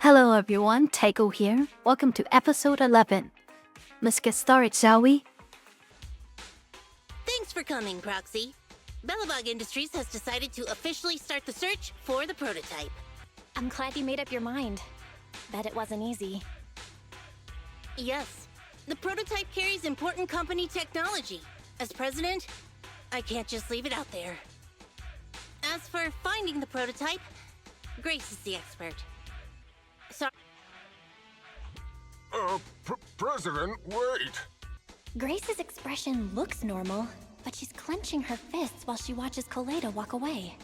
Hello everyone, Taiko here. Welcome to episode 11. Let's get started, shall we? Thanks for coming, Proxy. Bellabog Industries has decided to officially start the search for the prototype. I'm glad you made up your mind. Bet it wasn't easy. Yes, the prototype carries important company technology. As president, I can't just leave it out there. As for finding the prototype, Grace is the expert. Sorry. President, wait! Grace's expression looks normal, but she's clenching her fists while she watches Koledo walk away.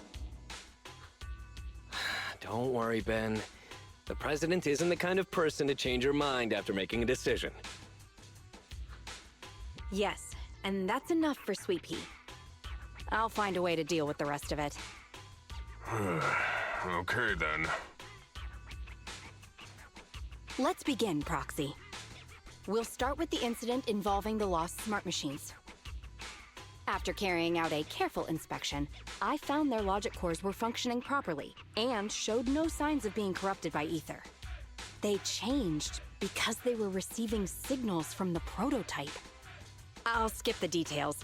Don't worry, Ben. The president isn't the kind of person to change her mind after making a decision. Yes, and that's enough for Sweet Pea. I'll find a way to deal with the rest of it. Okay, then. Let's begin, Proxy. We'll start with the incident involving the lost smart machines. After carrying out a careful inspection, I found their logic cores were functioning properly and showed no signs of being corrupted by ether. They changed because they were receiving signals from the prototype. I'll skip the details,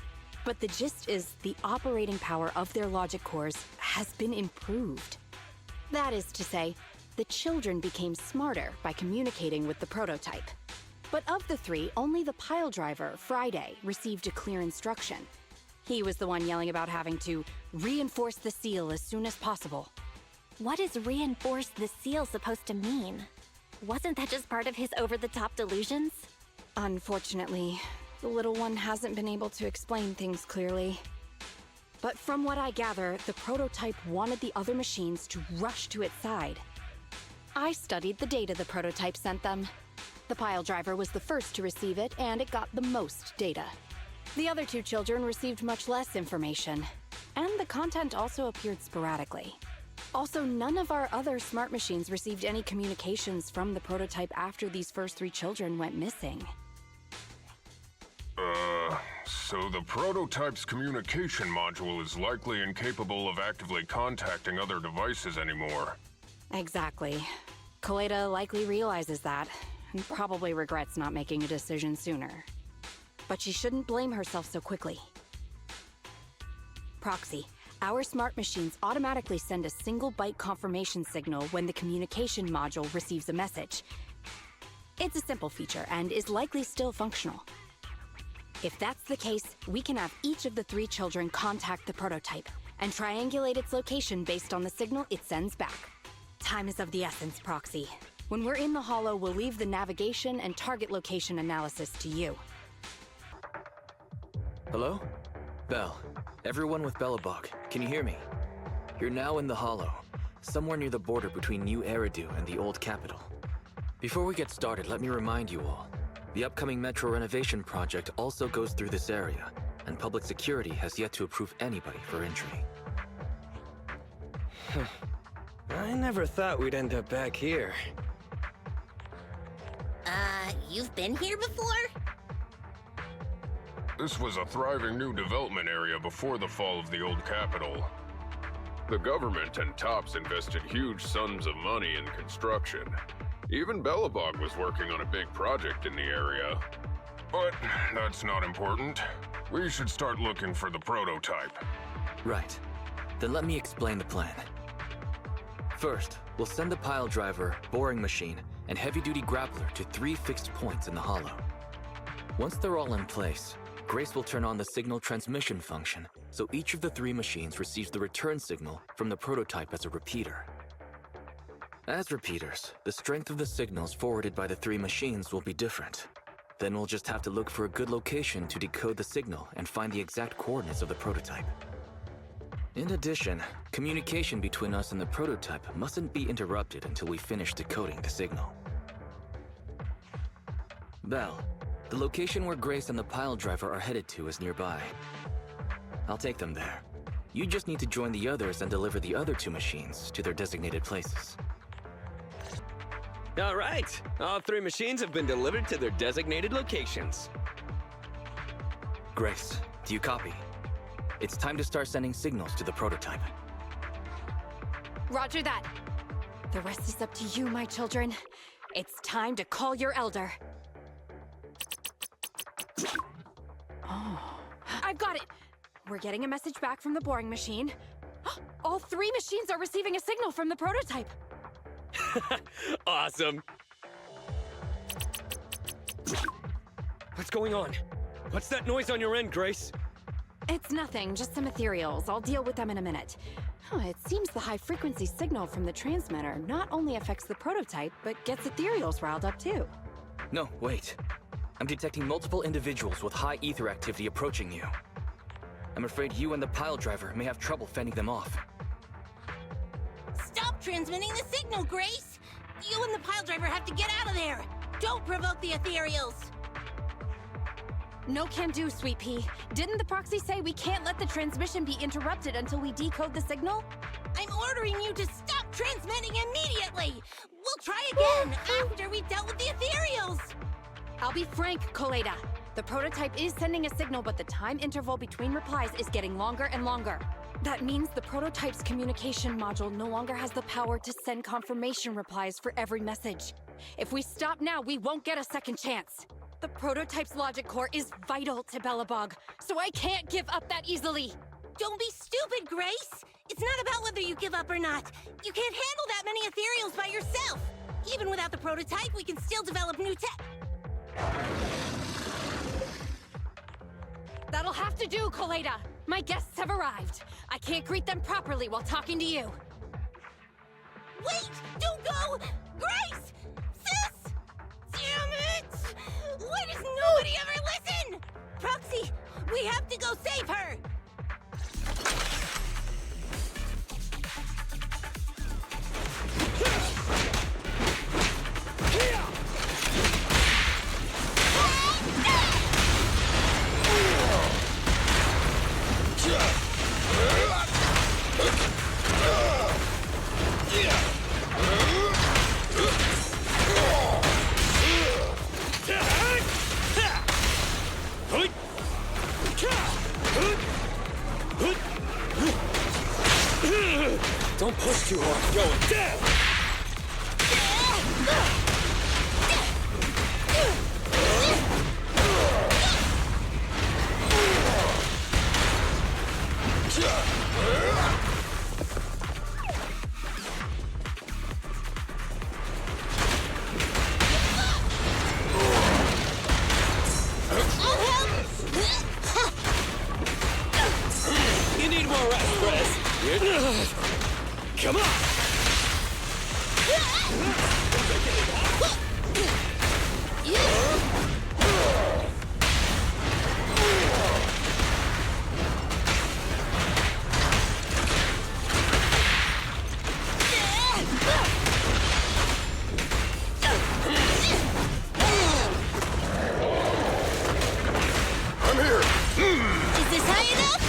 but the gist is the operating power of their logic cores has been improved. That is to say, the children became smarter by communicating with the prototype. But of the three, only the pile driver, Friday, received a clear instruction. He was the one yelling about having to reinforce the seal as soon as possible. What is reinforce the seal supposed to mean? Wasn't that just part of his over-the-top delusions? Unfortunately, the little one hasn't been able to explain things clearly. But from what I gather, the prototype wanted the other machines to rush to its side. I studied the data the prototype sent them. The pile driver was the first to receive it, and it got the most data. The other two children received much less information, and the content also appeared sporadically. Also, none of our other smart machines received any communications from the prototype after these first three children went missing. So the prototype's communication module is likely incapable of actively contacting other devices anymore. Exactly. Koledo likely realizes that, and probably regrets not making a decision sooner. But she shouldn't blame herself so quickly. Proxy, our smart machines automatically send a single byte confirmation signal when the communication module receives a message. It's a simple feature and is likely still functional. If that's the case, we can have each of the three children contact the prototype and triangulate its location based on the signal it sends back. Time is of the essence, Proxy. When we're in the Hollow, we'll leave the navigation and target location analysis to you. Hello? Bell. Everyone with Bellabog, can you hear me? You're now in the Hollow, somewhere near the border between New Eridu and the old capital. Before we get started, let me remind you all, the upcoming metro renovation project also goes through this area, and public security has yet to approve anybody for entry. I never thought we'd end up back here. You've been here before? This was a thriving new development area before the fall of the old capital. The government and TOPS invested huge sums of money in construction. Even Bellabog was working on a big project in the area. But that's not important. We should start looking for the prototype. Right. Then let me explain the plan. First, we'll send the pile driver, boring machine, and heavy-duty grappler to 3 fixed points in the Hollow. Once they're all in place, Grace will turn on the signal transmission function, so each of the 3 machines receives the return signal from the prototype as a repeater. As repeaters, the strength of the signals forwarded by the 3 machines will be different. Then we'll just have to look for a good location to decode the signal and find the exact coordinates of the prototype. In addition, communication between us and the prototype mustn't be interrupted until we finish decoding the signal. Bell, the location where Grace and the pile driver are headed to is nearby. I'll take them there. You just need to join the others and deliver the other 2 machines to their designated places. All right, all 3 machines have been delivered to their designated locations. Grace, do you copy? It's time to start sending signals to the prototype. Roger that. The rest is up to you, my children. It's time to call your elder. Oh. I've got it! We're getting a message back from the boring machine. All 3 machines are receiving a signal from the prototype. Awesome. What's going on? What's that noise on your end, Grace? It's nothing, just some ethereals. I'll deal with them in a minute. It seems the high-frequency signal from the transmitter not only affects the prototype, but gets ethereals riled up too. No, wait. I'm detecting multiple individuals with high ether activity approaching you. I'm afraid you and the pile driver may have trouble fending them off. Stop transmitting the signal, Grace! You and the pile driver have to get out of there! Don't provoke the ethereals! No can do, Sweet Pea. Didn't the proxy say we can't let the transmission be interrupted until we decode the signal? I'm ordering you to stop transmitting immediately! We'll try again after we've dealt with the ethereals! I'll be frank, Coleda. The prototype is sending a signal, but the time interval between replies is getting longer and longer. That means the prototype's communication module no longer has the power to send confirmation replies for every message. If we stop now, we won't get a second chance. The prototype's logic core is vital to Belobog, so I can't give up that easily. Don't be stupid, Grace! It's not about whether you give up or not. You can't handle that many ethereals by yourself. Even without the prototype, we can still develop new tech. That'll have to do, Coleda. My guests have arrived. I can't greet them properly while talking to you. Wait! Don't go! Grace! Sis! Damn it! Why does nobody ever listen? Proxy, we have to go save her! Don't push too hard. Going down! You need more rest, Press. Come on! I'm here! Is this high enough?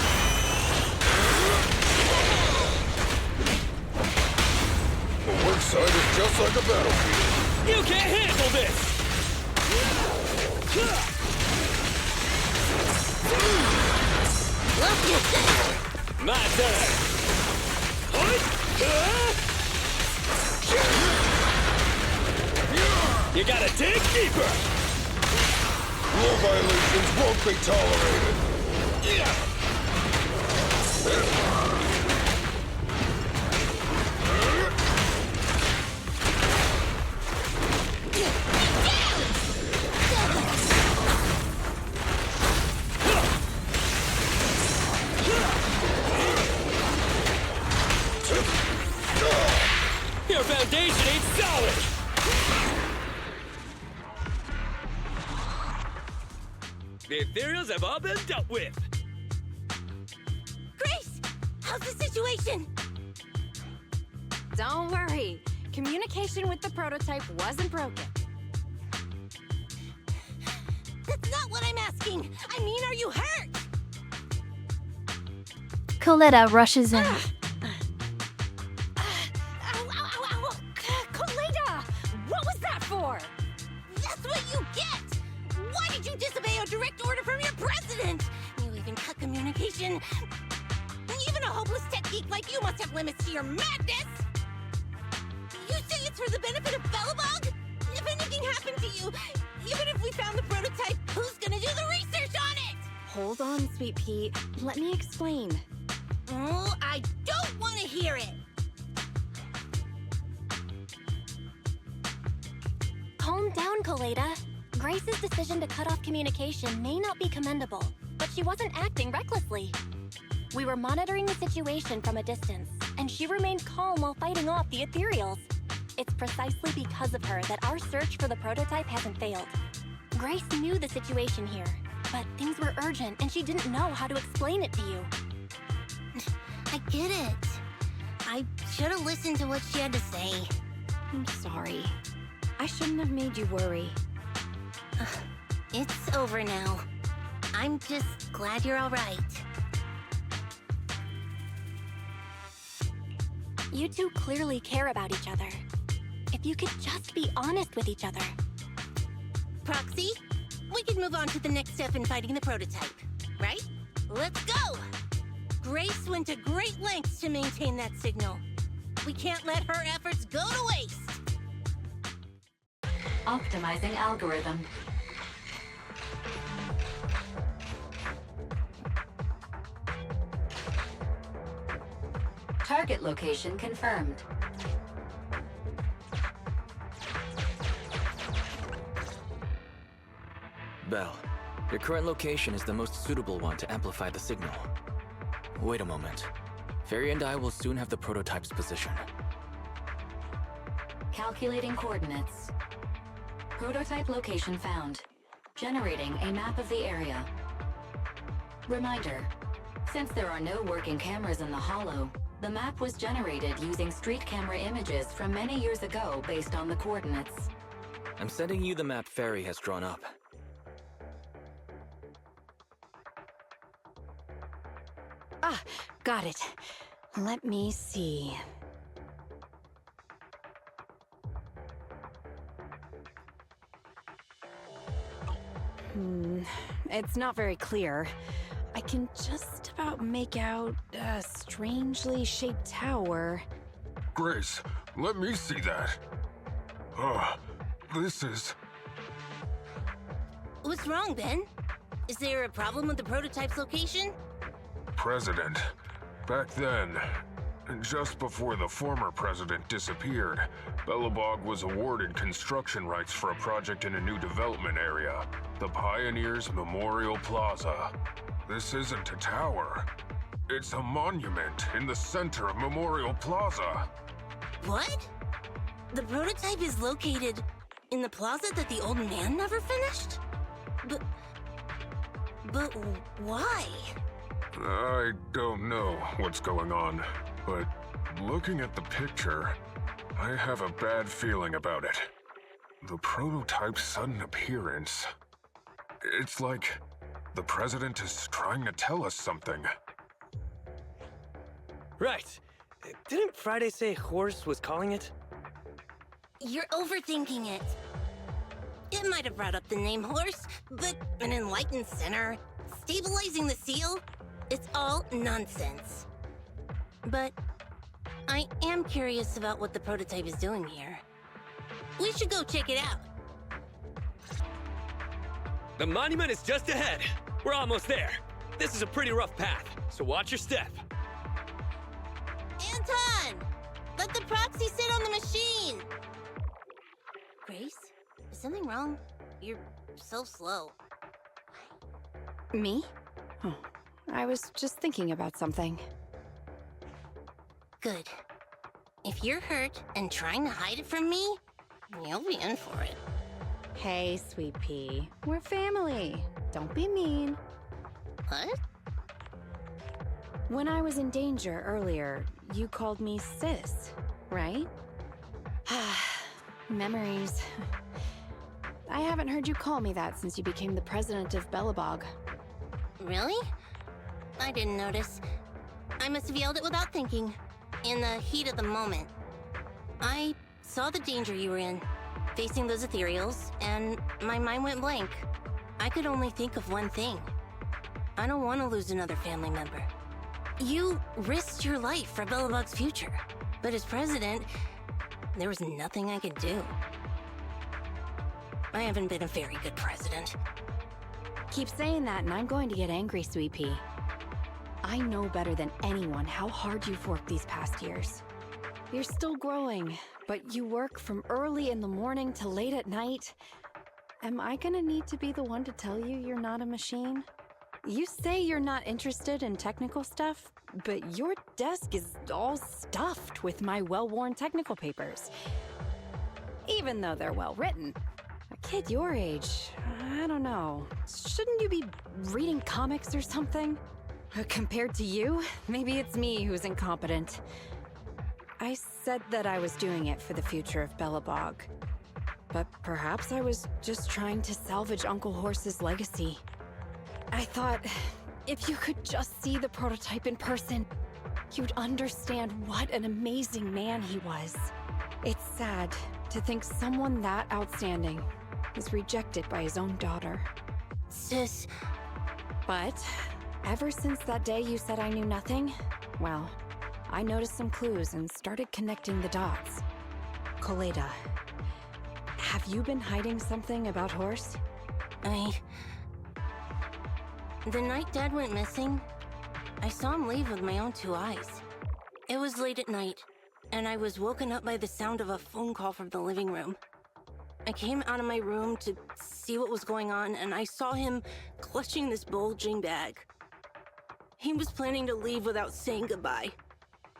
The work site is just like a battlefield. You can't handle this! My turn! You gotta dig deeper! Rule violations won't be tolerated. Your foundation ain't solid! The ethereals have all been dealt with! Grace! How's the situation? Don't worry. Communication with the prototype wasn't broken. That's not what I'm asking! I mean, are you hurt? Coletta rushes in. Ow, ow, ow, ow! Coleda! What was that for? That's what you get! Why did you disobey a direct order from your president? You even cut communication. Even a hopeless tech geek like you must have limits to your madness! You it's for the benefit of Belobog? If anything happened to you, even if we found the prototype, who's gonna do the research on it? Hold on, Sweet Pea. Let me explain. Oh, I don't want to hear it. Calm down, Coleta. Grace's decision to cut off communication may not be commendable, but she wasn't acting recklessly. We were monitoring the situation from a distance, and she remained calm while fighting off the ethereals. It's precisely because of her that our search for the prototype hasn't failed. Grace knew the situation here, but things were urgent and she didn't know how to explain it to you. I get it. I should have listened to what she had to say. I'm sorry. I shouldn't have made you worry. It's over now. I'm just glad you're all right. You two clearly care about each other. If you could just be honest with each other. Proxy, we can move on to the next step in fighting the prototype, right? Let's go! Grace went to great lengths to maintain that signal. We can't let her efforts go to waste. Optimizing algorithm. Target location confirmed. Belle, your current location is the most suitable one to amplify the signal. Wait a moment. Fairy and I will soon have the prototype's position. Calculating coordinates. Prototype location found. Generating a map of the area. Reminder, since there are no working cameras in the Hollow, the map was generated using street camera images from many years ago based on the coordinates. I'm sending you the map Fairy has drawn up. Ah, got it. Let me see. It's not very clear. I can just about make out a strangely shaped tower. Grace, let me see that. This is... What's wrong, Ben? Is there a problem with the prototype's location? President. Back then, just before the former president disappeared, Belobog was awarded construction rights for a project in a new development area, the Pioneers Memorial Plaza. This isn't a tower. It's a monument in the center of Memorial Plaza. What? The prototype is located in the plaza that the old man never finished? But why? I don't know what's going on, but looking at the picture, I have a bad feeling about it. The prototype's sudden appearance. It's like the president is trying to tell us something. Right. Didn't Friday say horse was calling it? You're overthinking it. It might have brought up the name horse, but an enlightened center, stabilizing the seal, it's all nonsense. But I am curious about what the prototype is doing here. We should go check it out. The monument is just ahead. We're almost there. This is a pretty rough path, so watch your step. Anton! Let the proxy sit on the machine! Grace? Is something wrong? You're so slow. Me? Oh, I was just thinking about something. Good. If you're hurt and trying to hide it from me, you'll be in for it. Hey, Sweet Pea. We're family. Don't be mean. What? When I was in danger earlier, you called me sis, right? Memories. I haven't heard you call me that since you became the president of Belobog. Really? I didn't notice. I must have yelled it without thinking, in the heat of the moment. I saw the danger you were in, facing those ethereals, and my mind went blank. I could only think of one thing. I don't want to lose another family member. You risked your life for Belobog's future, but as president, there was nothing I could do. I haven't been a very good president. Keep saying that and I'm going to get angry, Sweet Pea. I know better than anyone how hard you've worked these past years. You're still growing, but you work from early in the morning to late at night. Am I gonna need to be the one to tell you you're not a machine? You say you're not interested in technical stuff, but your desk is all stuffed with my well-worn technical papers. Even though they're well-written. A kid your age, I don't know. Shouldn't you be reading comics or something? Compared to you, maybe it's me who's incompetent. I said that I was doing it for the future of Belobog. But perhaps I was just trying to salvage Uncle Horse's legacy. I thought, if you could just see the prototype in person, you'd understand what an amazing man he was. It's sad to think someone that outstanding is rejected by his own daughter. Sis... But ever since that day you said I knew nothing, well, I noticed some clues and started connecting the dots. Koleda, have you been hiding something about Horse? The night Dad went missing, I saw him leave with my own 2 eyes. It was late at night, and I was woken up by the sound of a phone call from the living room. I came out of my room to see what was going on, and I saw him clutching this bulging bag. He was planning to leave without saying goodbye.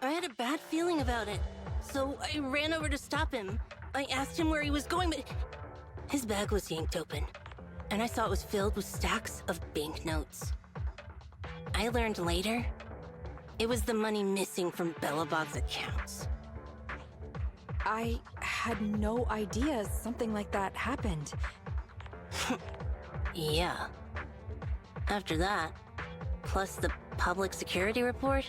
I had a bad feeling about it, so I ran over to stop him. I asked him where he was going, but his bag was yanked open, and I saw it was filled with stacks of banknotes. I learned later, it was the money missing from Belobog's accounts. I had no idea something like that happened. Yeah. After that, plus the public security report,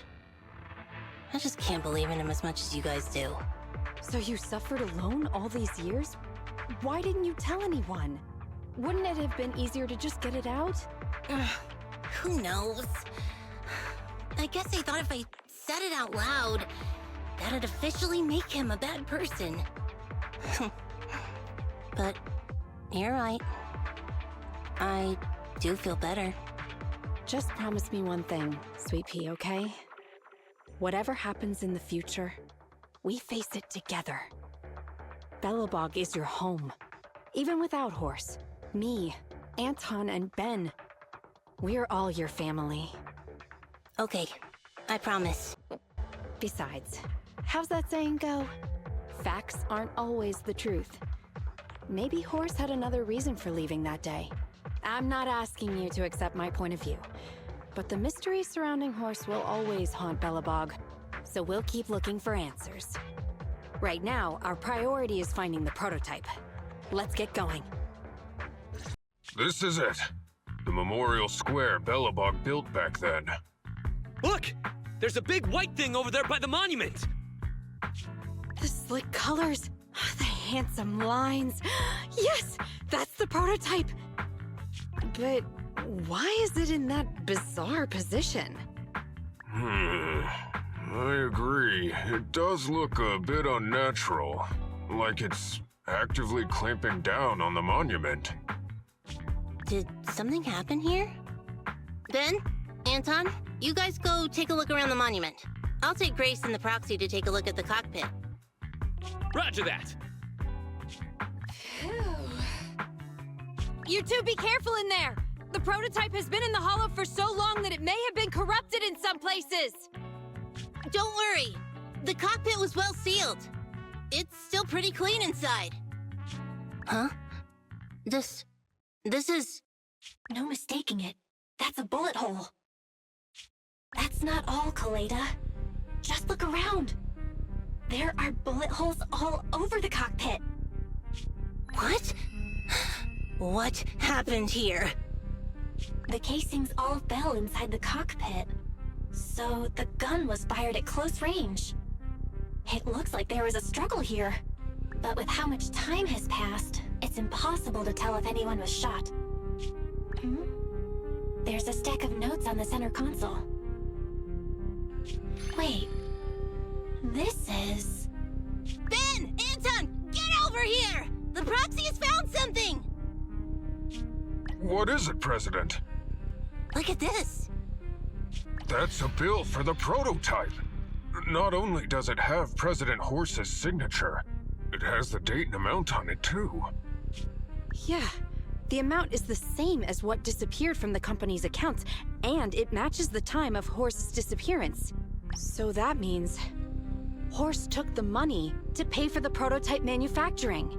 I just can't believe in him as much as you guys do. So you suffered alone all these years? Why didn't you tell anyone? Wouldn't it have been easier to just get it out? Who knows? I guess I thought if I said it out loud, that'd officially make him a bad person. But you're right. I do feel better. Just promise me one thing, Sweet Pea, okay? Whatever happens in the future, we face it together. Belobog is your home. Even without Horse, me, Anton, and Ben, we're all your family. Okay, I promise. Besides, how's that saying go? Facts aren't always the truth. Maybe Horse had another reason for leaving that day. I'm not asking you to accept my point of view, but the mystery surrounding Horse will always haunt Belobog, so we'll keep looking for answers. Right now, our priority is finding the prototype. Let's get going. This is it. The memorial square Belobog built back then. Look! There's a big white thing over there by the monument! The slick colors, the handsome lines. Yes, that's the prototype. But why is it in that bizarre position? I agree. It does look a bit unnatural. Like it's actively clamping down on the monument. Did something happen here? Ben? Anton? You guys go take a look around the monument. I'll take Grace and the proxy to take a look at the cockpit. Roger that! You two be careful in there! The prototype has been in the hollow for so long that it may have been corrupted in some places! Don't worry! The cockpit was well sealed. It's still pretty clean inside. Huh? This is... No mistaking it. That's a bullet hole. That's not all, Koleda. Just look around. There are bullet holes all over the cockpit. What? What happened here? The casings all fell inside the cockpit. So the gun was fired at close range. It looks like there was a struggle here. But with how much time has passed, it's impossible to tell if anyone was shot. There's a stack of notes on the center console. Wait. This is... Ben! Anton! What is it, President? Look at this. That's a bill for the prototype. Not only does it have President Horse's signature, it has the date and amount on it too. Yeah, the amount is the same as what disappeared from the company's accounts, and it matches the time of Horse's disappearance. So that means Horse took the money to pay for the prototype manufacturing.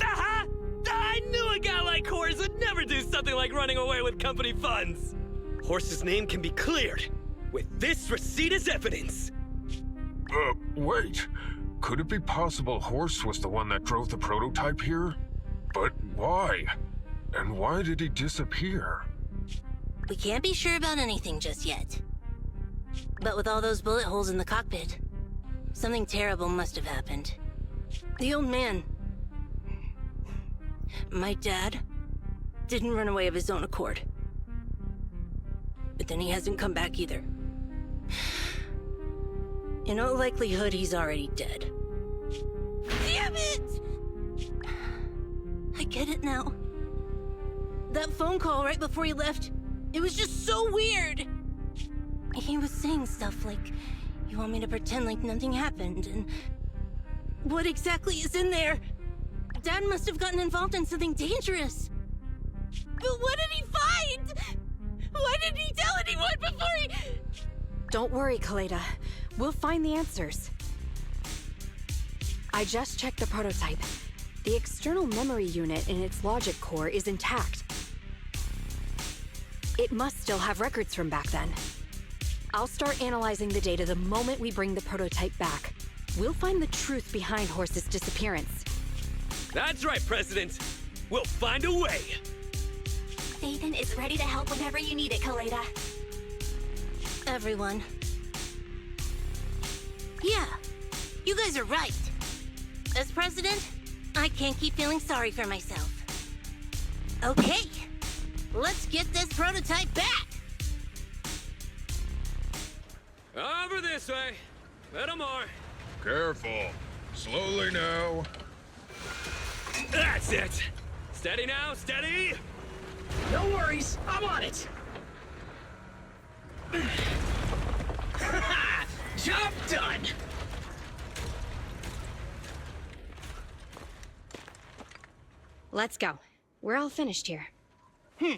Aha! I knew a guy like Horse would never do something like running away with company funds. Horse's name can be cleared with this receipt as evidence. Wait. Could it be possible Horse was the one that drove the prototype here? But why? And why did he disappear? We can't be sure about anything just yet. But with all those bullet holes in the cockpit, something terrible must have happened. The old man, my dad, didn't run away of his own accord. But then he hasn't come back either. In all likelihood, he's already dead. Damn it! I get it now. That phone call right before he left, it was just so weird. He was saying stuff like, you want me to pretend like nothing happened, and what exactly is in there? Dad must have gotten involved in something dangerous. But what did he find? Why didn't he tell anyone before he... Don't worry, Kaleda. We'll find the answers. I just checked the prototype. The external memory unit in its logic core is intact. It must still have records from back then. I'll start analyzing the data the moment we bring the prototype back. We'll find the truth behind Horse's disappearance. That's right, President. We'll find a way. Nathan is ready to help whenever you need it, Kaleda. Everyone. Yeah, you guys are right. As president, I can't keep feeling sorry for myself. Okay, let's get this prototype back! Over this way. Little more. Careful. Slowly now. That's it. Steady now, steady. No worries, I'm on it. Job done. Let's go. We're all finished here. Huh?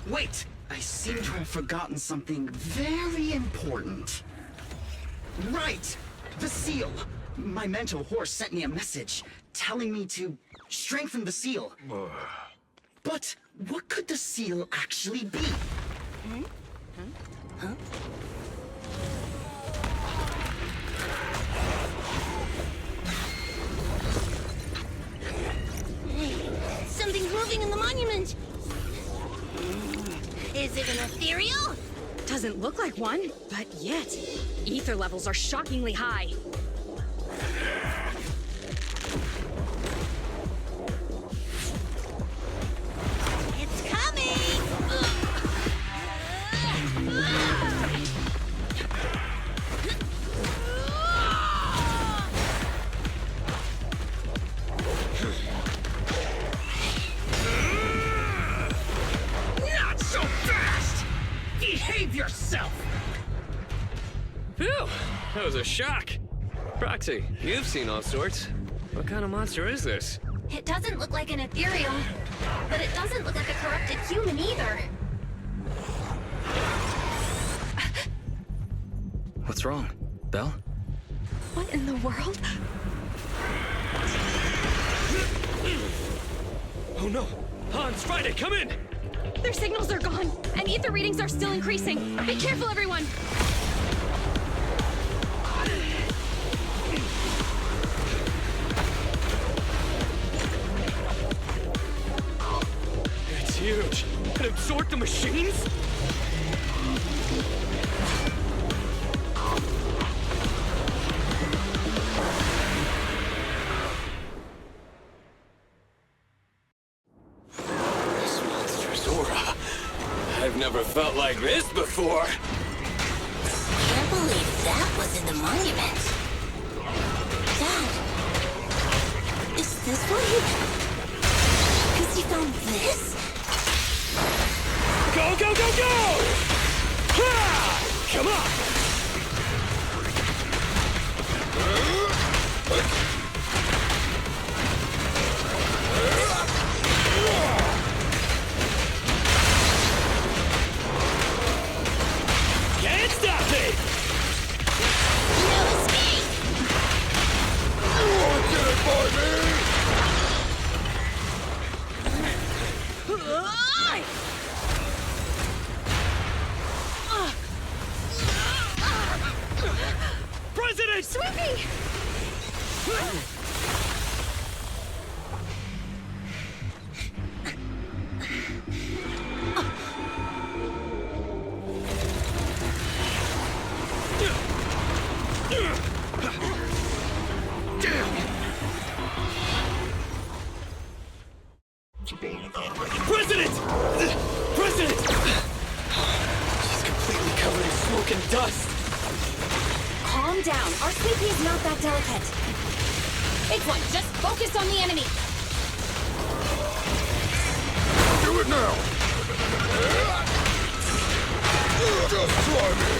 Wait, I seem to have forgotten something very important. Right! The seal! My mentor Horse sent me a message telling me to strengthen the seal. But what could the seal actually be? Hey, something's moving in the monument! Is it an ethereal? Doesn't look like one, but yet, ether levels are shockingly high. It's coming! Not so fast! Behave yourself! Phew, that was a shock. Proxy, you've seen all sorts. What kind of monster is this? It doesn't look like an ethereal, but it doesn't look like a corrupted human either. What's wrong? Belle? What in the world? Oh no! Hans, Friday, come in! Their signals are gone, and ether readings are still increasing. Be careful, everyone! It's huge. It absorbed the machines? This monster's aura. I've never felt like this before. Can't believe that was in the monument. Dad, is this what he... His focus on this? Go, go, go, go! Ha! Come on! Can't stop me! No escape! Get it by me! President! Sweepy! President! President! She's completely covered in smoke and dust. Calm down. Our sleepy is not that delicate. Big one, just focus on the enemy. Do it now! Just try me!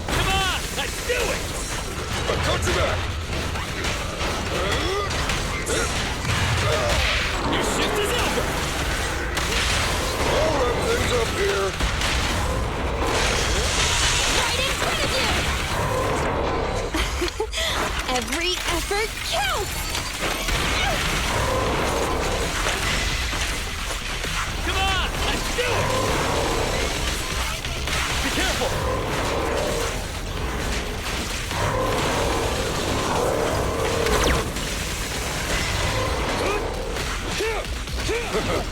Come on! Let's do it! I cut you back! Your shift is over! I'll wrap things up here! Right in front of you! Every effort counts! Come on! Let's do it! Be careful!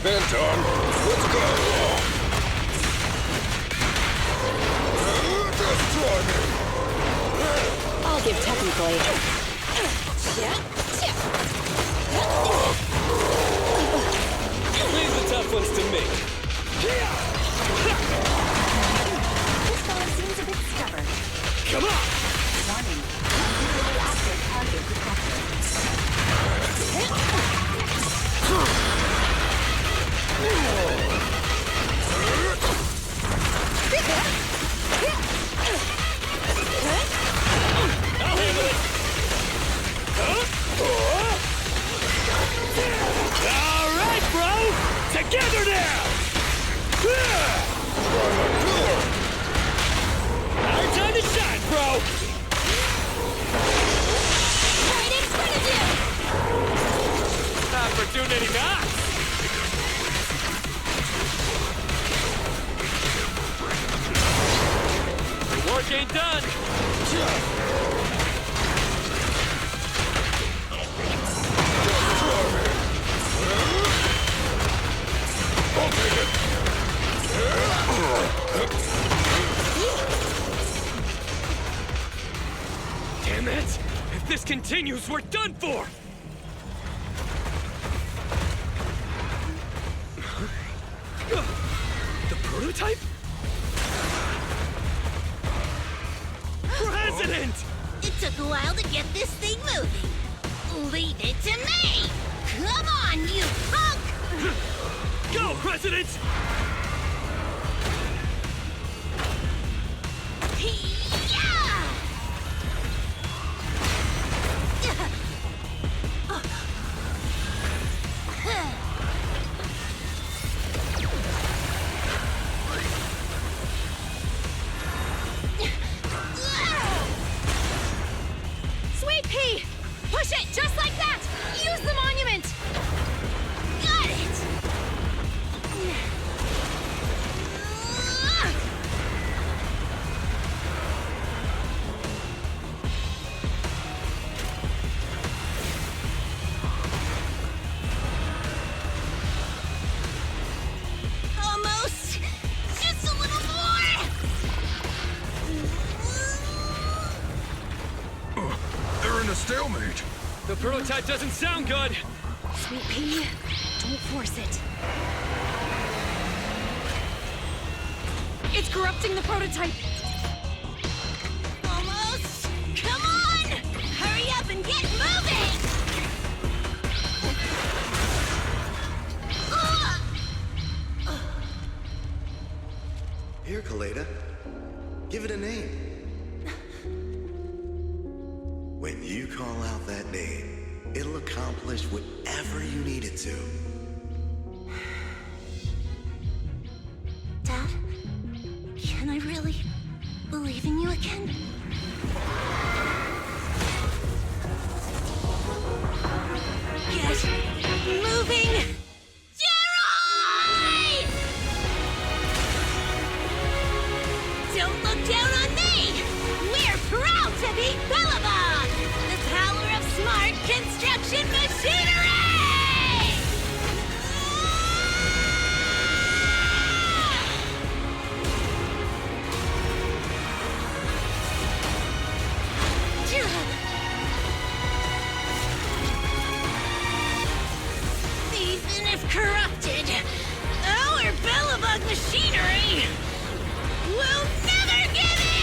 Anton, let's go! Just try me! I'll give technical aid. Leave the tough ones to me. This fellow seems a bit stubborn. Come on! Warning. Immediately active target I'll handle it! All right, bro! Together now! Our time to shine, bro! Right in front of you! Opportunity knocks! The work ain't done! I'll take it! Damn it! If this continues, we're done for! The prototype? President! It took a while to get this thing moving. Leave it to me! Come on, you punk! Go, President! Sweet pea! Push it just like that! Use the monument! Got it! Almost! Just a little more! They're in a stalemate! The prototype doesn't sound good! Sweet pea, don't force it. It's corrupting the prototype. Almost! up and get moving! Here, Kaleda. Give it a name. When you call out that name, it'll accomplish whatever you need it to. Dad, can I really believe in you again? Get moving! Jerry! Don't look down on me! We're proud to be Bellabog! The power of smart construction machinery! Even if corrupted, our Bellabog machinery will never give in!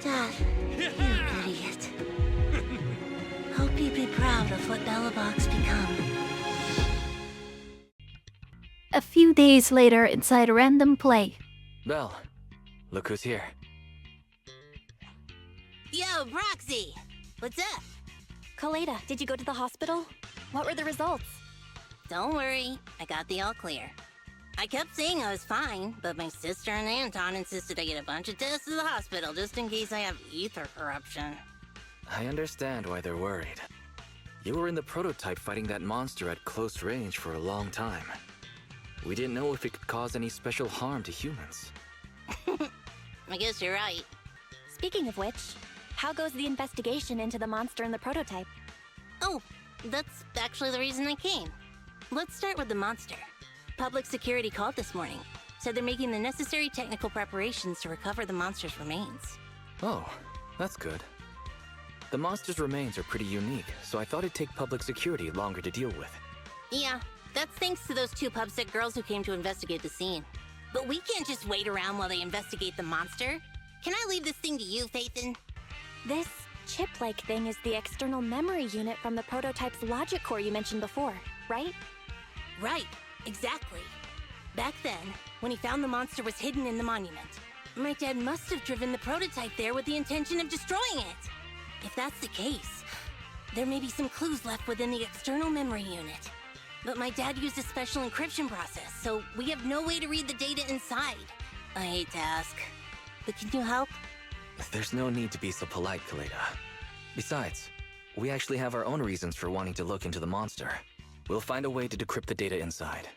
Dad, you idiot. Hope you'd be proud of what Bellabog's become. A few days later inside a random play. Belle, look who's here. Yo, Proxy! What's up? Kaleda, did you go to the hospital? What were the results? Don't worry, I got the all clear. I kept saying I was fine, but my sister and Anton insisted I get a bunch of tests at the hospital just in case I have ether corruption. I understand why they're worried. You were in the prototype fighting that monster at close range for a long time. We didn't know if it could cause any special harm to humans. I guess you're right. Speaking of which, how goes the investigation into the monster in the prototype? Oh, that's actually the reason I came. Let's start with the monster. Public security called this morning. Said they're making the necessary technical preparations to recover the monster's remains. Oh, that's good. The monster's remains are pretty unique, so I thought it'd take public security longer to deal with. Yeah, that's thanks to those two pubsec girls who came to investigate the scene. But we can't just wait around while they investigate the monster. Can I leave this thing to you, Phaethon? This chip-like thing is the external memory unit from the prototype's logic core you mentioned before, right? Right, exactly. Back then, when he found the monster was hidden in the monument, my dad must have driven the prototype there with the intention of destroying it. If that's the case, there may be some clues left within the external memory unit. But my dad used a special encryption process, so we have no way to read the data inside. I hate to ask, but can you help? There's no need to be so polite, Kaleda. Besides, we actually have our own reasons for wanting to look into the monster. We'll find a way to decrypt the data inside.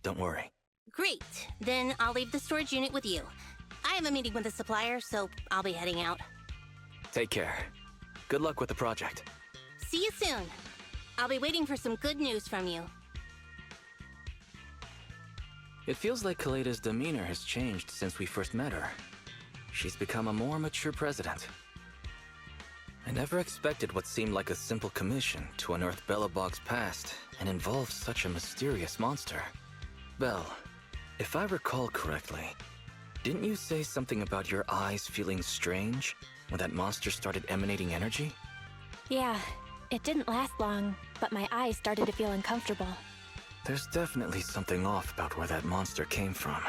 Don't worry. Great, then I'll leave the storage unit with you. I have a meeting with the supplier, so I'll be heading out. Take care. Good luck with the project. See you soon. I'll be waiting for some good news from you. It feels like Kaleda's demeanor has changed since we first met her. She's become a more mature president. I never expected what seemed like a simple commission to unearth Bellabog's past and involve such a mysterious monster. Belle, if I recall correctly, didn't you say something about your eyes feeling strange when that monster started emanating energy? Yeah, it didn't last long, but my eyes started to feel uncomfortable. There's definitely something off about where that monster came from.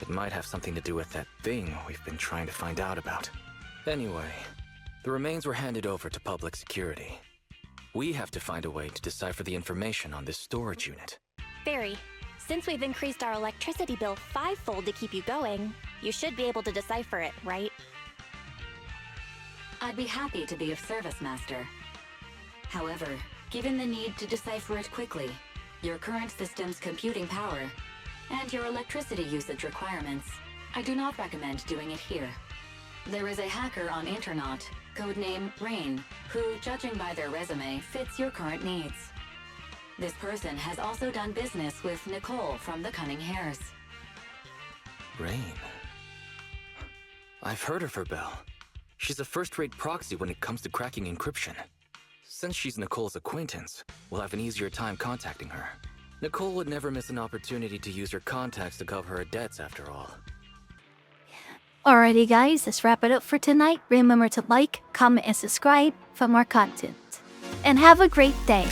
It might have something to do with that thing we've been trying to find out about. Anyway, the remains were handed over to public security. We have to find a way to decipher the information on this storage unit. Barry, since we've increased our electricity bill 5-fold to keep you going, you should be able to decipher it, right? I'd be happy to be of service, Master. However, given the need to decipher it quickly, your current system's computing power, and your electricity usage requirements, I do not recommend doing it here. There is a hacker on Internaut, codename Rain, who, judging by their resume, fits your current needs. This person has also done business with Nicole from the Cunning Hares. Rain. I've heard of her, Belle. She's a first-rate proxy when it comes to cracking encryption. Since she's Nicole's acquaintance, we'll have an easier time contacting her. Nicole would never miss an opportunity to use her contacts to cover her debts, after all. Alrighty guys, let's wrap it up for tonight. Remember to like, comment, and subscribe for more content. And have a great day.